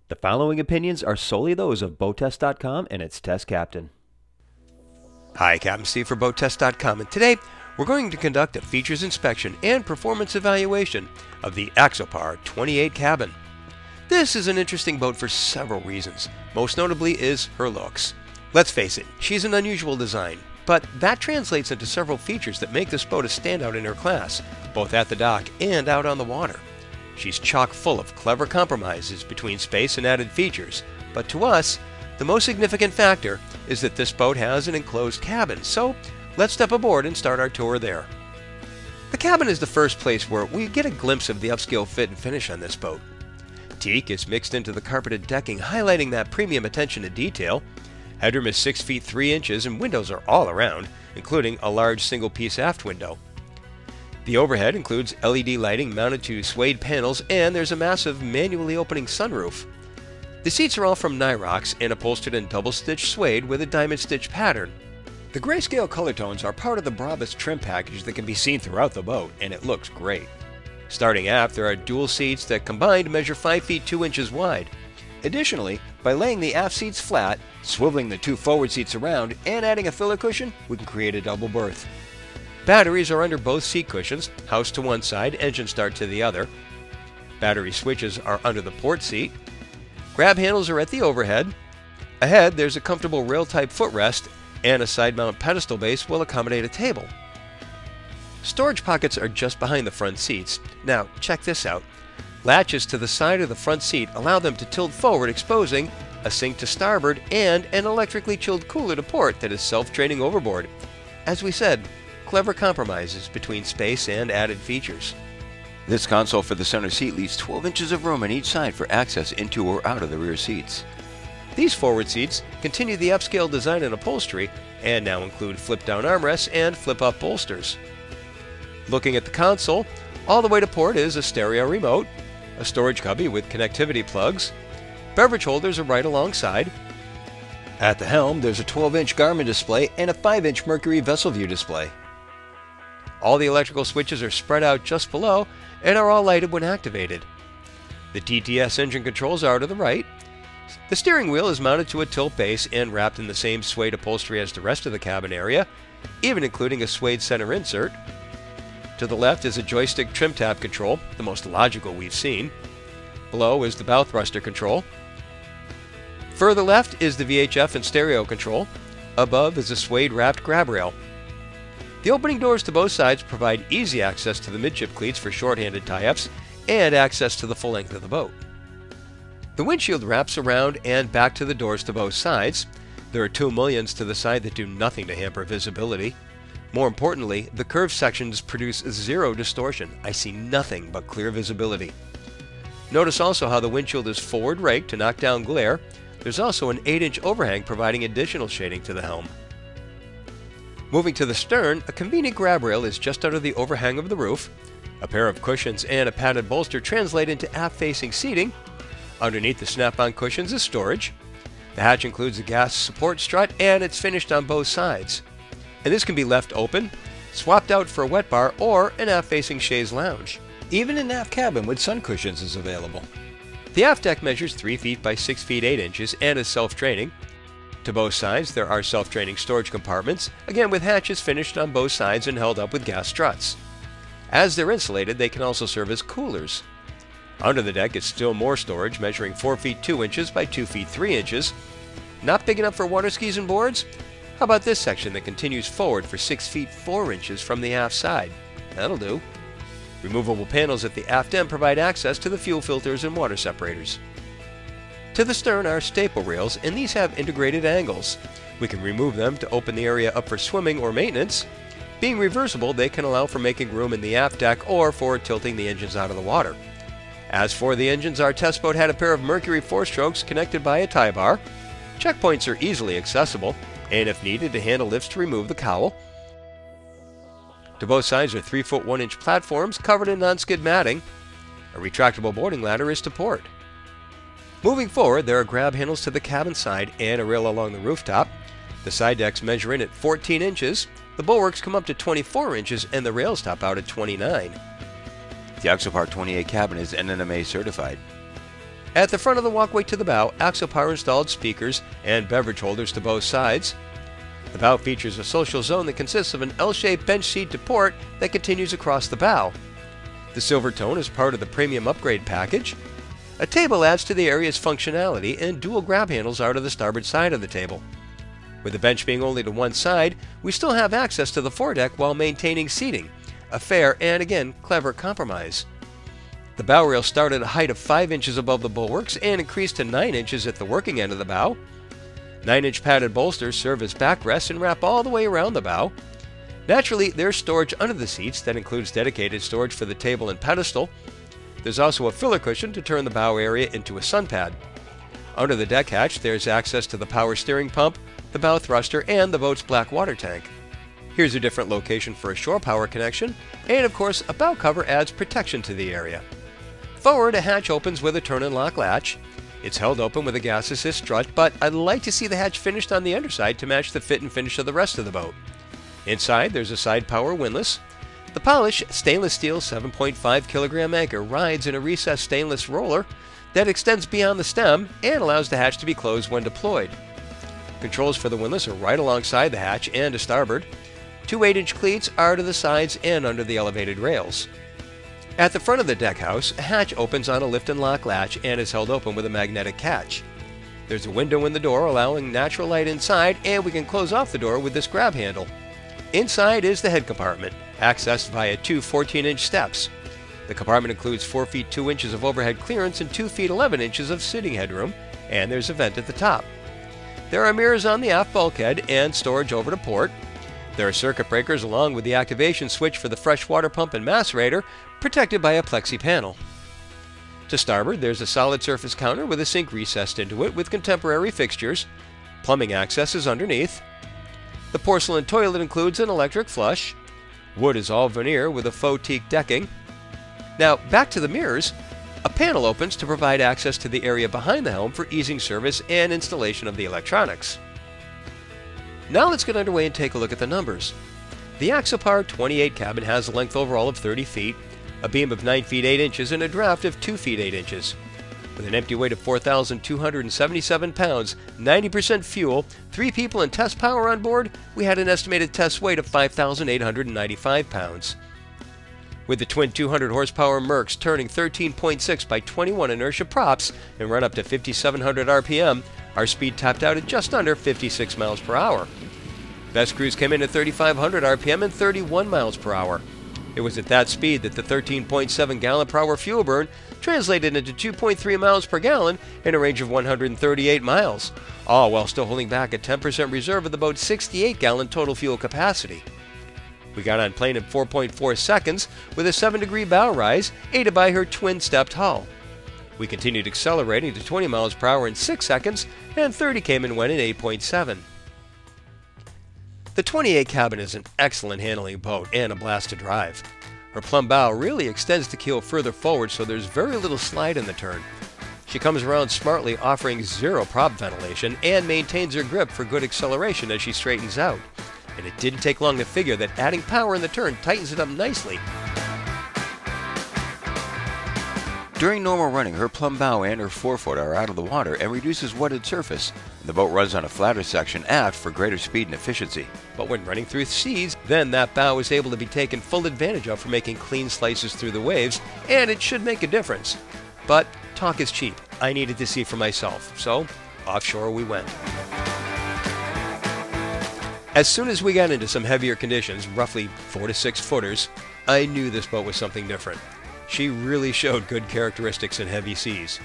The following opinions are solely those of BoatTEST.com and its test captain. Hi, Captain Steve for BoatTEST.com, and today we're going to conduct a features inspection and performance evaluation of the Axopar 28 cabin. This is an interesting boat for several reasons. Most notably is her looks. Let's face it, she's an unusual design, but that translates into several features that make this boat a standout in her class, both at the dock and out on the water. She's chock full of clever compromises between space and added features, but to us, the most significant factor is that this boat has an enclosed cabin, so let's step aboard and start our tour there. The cabin is the first place where we get a glimpse of the upscale fit and finish on this boat. Teak is mixed into the carpeted decking, highlighting that premium attention to detail. Headroom is 6 feet 3 inches and windows are all around, including a large single-piece aft window. The overhead includes LED lighting mounted to suede panels, and there's a massive manually opening sunroof. The seats are all from Nyrox and upholstered in double-stitch suede with a diamond stitch pattern. The grayscale color tones are part of the roughest trim package that can be seen throughout the boat, and it looks great. Starting aft, there are dual seats that combined measure 5 feet 2 inches wide. Additionally, by laying the aft seats flat, swiveling the 2 forward seats around, and adding a filler cushion, we can create a double berth. Batteries are under both seat cushions, house to one side, engine start to the other. Battery switches are under the port seat. Grab handles are at the overhead. Ahead, there's a comfortable rail-type footrest, and a side-mount pedestal base will accommodate a table. Storage pockets are just behind the front seats. Now, check this out. Latches to the side of the front seat allow them to tilt forward, exposing a sink to starboard and an electrically chilled cooler to port that is self-draining overboard. As we said, clever compromises between space and added features. This console for the center seat leaves 12 inches of room on each side for access into or out of the rear seats. These forward seats continue the upscale design and upholstery and now include flip-down armrests and flip-up bolsters. Looking at the console, all the way to port is a stereo remote, a storage cubby with connectivity plugs. Beverage holders are right alongside. At the helm, there's a 12-inch Garmin display and a 5-inch Mercury vessel view display. All the electrical switches are spread out just below and are all lighted when activated. The TTS engine controls are to the right. The steering wheel is mounted to a tilt base and wrapped in the same suede upholstery as the rest of the cabin area, even including a suede center insert. To the left is a joystick trim tab control, the most logical we've seen. Below is the bow thruster control. Further left is the VHF and stereo control. Above is a suede wrapped grab rail. The opening doors to both sides provide easy access to the midship cleats for short-handed tie-ups and access to the full length of the boat. The windshield wraps around and back to the doors to both sides. There are 2 mullions to the side that do nothing to hamper visibility. More importantly, the curved sections produce zero distortion. I see nothing but clear visibility. Notice also how the windshield is forward raked to knock down glare. There's also an 8-inch overhang providing additional shading to the helm. Moving to the stern, a convenient grab rail is just under the overhang of the roof. A pair of cushions and a padded bolster translate into aft-facing seating. Underneath the snap-on cushions is storage. The hatch includes a gas support strut and it's finished on both sides. And this can be left open, swapped out for a wet bar, or an aft-facing chaise lounge. Even an aft cabin with sun cushions is available. The aft deck measures 3 feet by 6 feet 8 inches and is self-draining. To both sides, there are self-draining storage compartments, again with hatches finished on both sides and held up with gas struts. As they're insulated, they can also serve as coolers. Under the deck is still more storage, measuring 4 feet 2 inches by 2 feet 3 inches. Not big enough for water skis and boards? How about this section that continues forward for 6 feet 4 inches from the aft side? That'll do. Removable panels at the aft end provide access to the fuel filters and water separators. To the stern are staple rails, and these have integrated angles. We can remove them to open the area up for swimming or maintenance. Being reversible, they can allow for making room in the aft deck or for tilting the engines out of the water. As for the engines, our test boat had a pair of Mercury 4-strokes connected by a tie bar. Checkpoints are easily accessible, and if needed, to handle lifts to remove the cowl. To both sides are 3-foot 1-inch platforms covered in non-skid matting. A retractable boarding ladder is to port. Moving forward, there are grab handles to the cabin side and a rail along the rooftop. The side decks measure in at 14 inches, the bulwarks come up to 24 inches, and the rails top out at 29. The Axopar 28 cabin is NNMA certified. At the front of the walkway to the bow, Axopar installed speakers and beverage holders to both sides. The bow features a social zone that consists of an L-shaped bench seat to port that continues across the bow. The silver tone is part of the premium upgrade package. A table adds to the area's functionality, and dual grab handles are to the starboard side of the table. With the bench being only to one side, we still have access to the foredeck while maintaining seating. A fair and, again, clever compromise. The bow rail started at a height of 5 inches above the bulwarks and increased to 9 inches at the working end of the bow. 9-inch padded bolsters serve as backrests and wrap all the way around the bow. Naturally, there's storage under the seats that includes dedicated storage for the table and pedestal. There's also a filler cushion to turn the bow area into a sun pad. Under the deck hatch, there's access to the power steering pump, the bow thruster, and the boat's black water tank. Here's a different location for a shore power connection, and of course, a bow cover adds protection to the area. Forward, a hatch opens with a turn and lock latch. It's held open with a gas assist strut, but I'd like to see the hatch finished on the underside to match the fit and finish of the rest of the boat. Inside, there's a side power windlass. The polished stainless steel 7.5 kilogram anchor rides in a recessed stainless roller that extends beyond the stem and allows the hatch to be closed when deployed. Controls for the windlass are right alongside the hatch and to starboard. 2 8-inch cleats are to the sides and under the elevated rails. At the front of the deck house, a hatch opens on a lift and lock latch and is held open with a magnetic catch. There's a window in the door allowing natural light inside, and we can close off the door with this grab handle. Inside is the head compartment, accessed via 2 14-inch steps. The compartment includes 4 feet 2 inches of overhead clearance and 2 feet 11 inches of sitting headroom, and there's a vent at the top. There are mirrors on the aft bulkhead and storage over to port. There are circuit breakers along with the activation switch for the freshwater pump and macerator, protected by a plexi panel. To starboard, there's a solid surface counter with a sink recessed into it with contemporary fixtures. Plumbing access is underneath. The porcelain toilet includes an electric flush. Wood is all veneer with a faux teak decking. Now, back to the mirrors. A panel opens to provide access to the area behind the helm for easing service and installation of the electronics. Now let's get underway and take a look at the numbers. The Axopar 28 cabin has a length overall of 30 feet, a beam of 9 feet 8 inches, and a draft of 2 feet 8 inches. With an empty weight of 4,277 pounds, 90% fuel, 3 people and test power on board, we had an estimated test weight of 5,895 pounds. With the twin 200 horsepower Mercs turning 13.6 by 21 inertia props and run up to 5,700 RPM, our speed topped out at just under 56 miles per hour. Best cruise came in at 3,500 RPM and 31 miles per hour. It was at that speed that the 13.7 gallon per hour fuel burn translated into 2.3 miles per gallon in a range of 138 miles, all while still holding back a 10% reserve of the boat's 68 gallon total fuel capacity. We got on plane in 4.4 seconds with a 7-degree bow rise, aided by her twin-stepped hull. We continued accelerating to 20 miles per hour in 6 seconds, and 30 came and went in 8.7. The 28 cabin is an excellent handling boat and a blast to drive. Her plumb bow really extends the keel further forward, so there's very little slide in the turn. She comes around smartly, offering zero prop ventilation, and maintains her grip for good acceleration as she straightens out. And it didn't take long to figure that adding power in the turn tightens it up nicely. During normal running, her plumb bow and her forefoot are out of the water and reduces wetted surface. The boat runs on a flatter section aft for greater speed and efficiency. But when running through seas, then that bow is able to be taken full advantage of for making clean slices through the waves, and it should make a difference. But talk is cheap. I needed to see for myself, so offshore we went. As soon as we got into some heavier conditions, roughly 4 to 6 footers, I knew this boat was something different. She really showed good characteristics in heavy seas.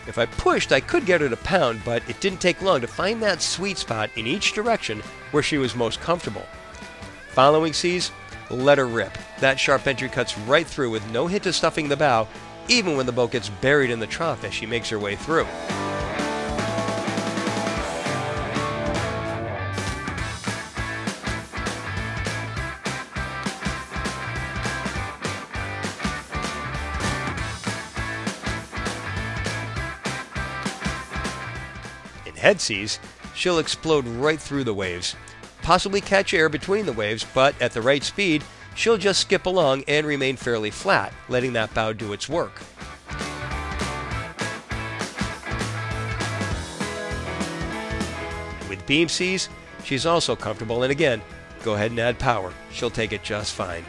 If I pushed, I could get her to pound, but it didn't take long to find that sweet spot in each direction where she was most comfortable. Following seas, let her rip. That sharp entry cuts right through with no hint of stuffing the bow, even when the boat gets buried in the trough as she makes her way through. Head seas, she'll explode right through the waves, possibly catch air between the waves, but at the right speed, she'll just skip along and remain fairly flat, letting that bow do its work. with beam seas, she's also comfortable, and again, go ahead and add power. She'll take it just fine.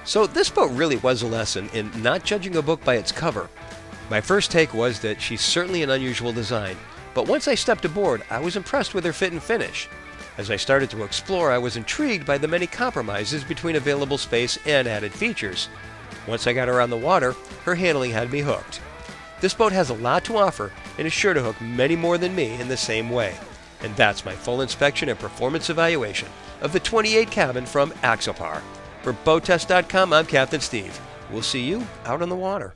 So this boat really was a lesson in not judging a book by its cover. My first take was that she's certainly an unusual design, but once I stepped aboard, I was impressed with her fit and finish. As I started to explore, I was intrigued by the many compromises between available space and added features. Once I got her on the water, her handling had me hooked. This boat has a lot to offer and is sure to hook many more than me in the same way. And that's my full inspection and performance evaluation of the 28 cabin from Axopar. For BoatTEST.com, I'm Captain Steve. We'll see you out on the water.